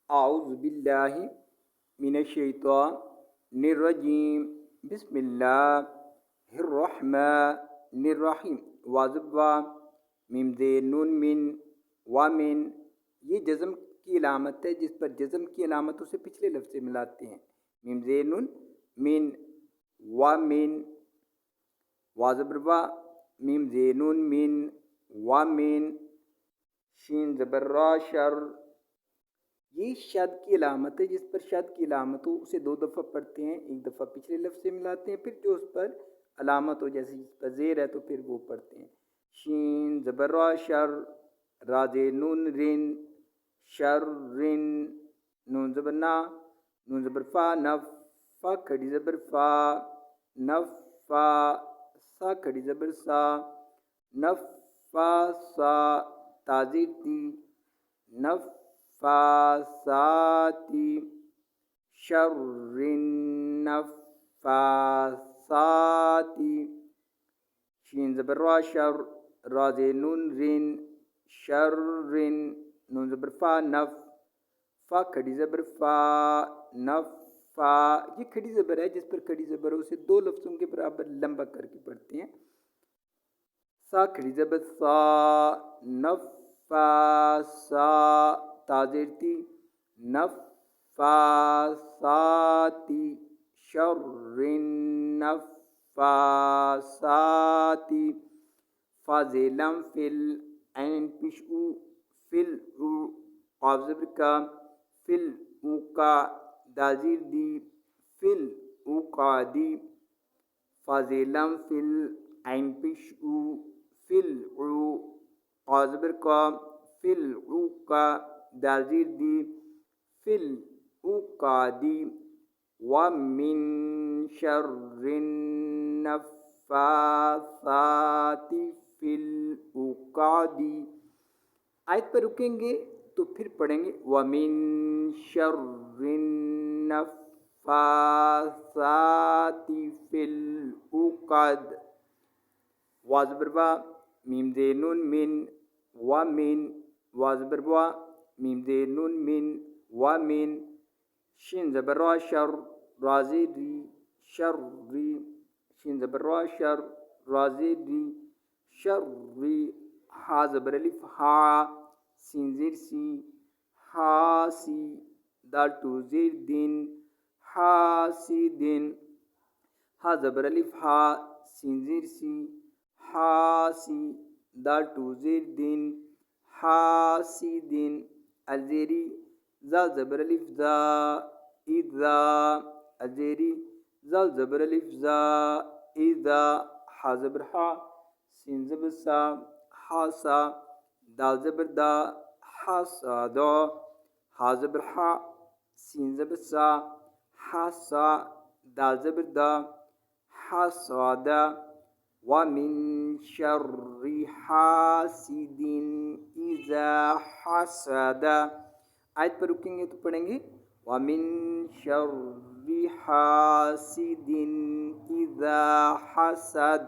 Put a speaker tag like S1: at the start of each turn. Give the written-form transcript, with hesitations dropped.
S1: اعوذ باللہ من الشیطان الرجیم بسم اللہ الرحمن الرحیم واضب وا میم زیر نون من وامن. یہ جزم کی علامت ہے جس پر جزم کی علامتوں سے پچھلے لفظ سے ملاتے ہیں. میم زیر نون من وامن واضب وا میم زیر نون من وامن. شین زبر را شر. یہ شد کی علامت ہے جس پر شد کی علامت ہو اسے 2 دفعہ پڑھتے ہیں. ایک دفعہ پچھلے لفظ سے ملاتے ہیں، پھر جو اس پر علامت ہو جیسے جس پر زیر ہے تو پھر وہ پڑھتے ہیں. شین زبر را شر راز نون رن شر رن. نون زبر نا نون زبر فا نف فا کھڑی زبر فا نف فا سا کھڑی زبر سا نف فا سا تازیر تی نف فاساتی شر النفاساتی. شین زبر را شر راز نون رن شر رن. نون زبر فا نف فا کھڑی زبر فا نف فا. یہ کھڑی زبر ہے جس پر کھڑی زبر ہے اسے 2 لفظوں کے برابر لمبا کر کے پڑھتے ہیں. سا کھڑی زبر سا نف فا سا تازیر تی نفاساتی شر النفاساتی. فازلم فل عین پیش او فل او قاف زبر کا فل او کا دازیر دی فل او کا دی. فازلم فل عین پیش او فل او قاف زبر کا فل او کا دازیر دی فل او کا دی. ومن شر النفاثات فی العقد. آیت پر رکیں گے تو پھر پڑھیں گے ومن شر النفاثات فی العقد. واضبر وا میم دے نون من ومن واضبر وا میم دے نون من ومن. شین زبر را شر رازی ری شر ری. شین زبر را شر رازی ری شر ری. ہا زبر الف ہا سین زیر سی ہا سی. دال ٹو زیر دن ہا سی دن. ہا زبر الف ہا سین زیر سی ہا سی. دال ٹو زیر دن ہا سی دن. الزیری زا زبر الف زا اذا الزیری زا زبر الف زا اذا. ہا زبر ہا سین زبر سا ہا سا. دال زبر دا ہا سا دا. ہا زبر ہا سین زبر سا ہا سا. دال زبر دا ہا سا دا. ومن شر حاسد اذا حسد. آیت پر رکیں گے تو پڑھیں گے ومن شر حاسد اذا حسد.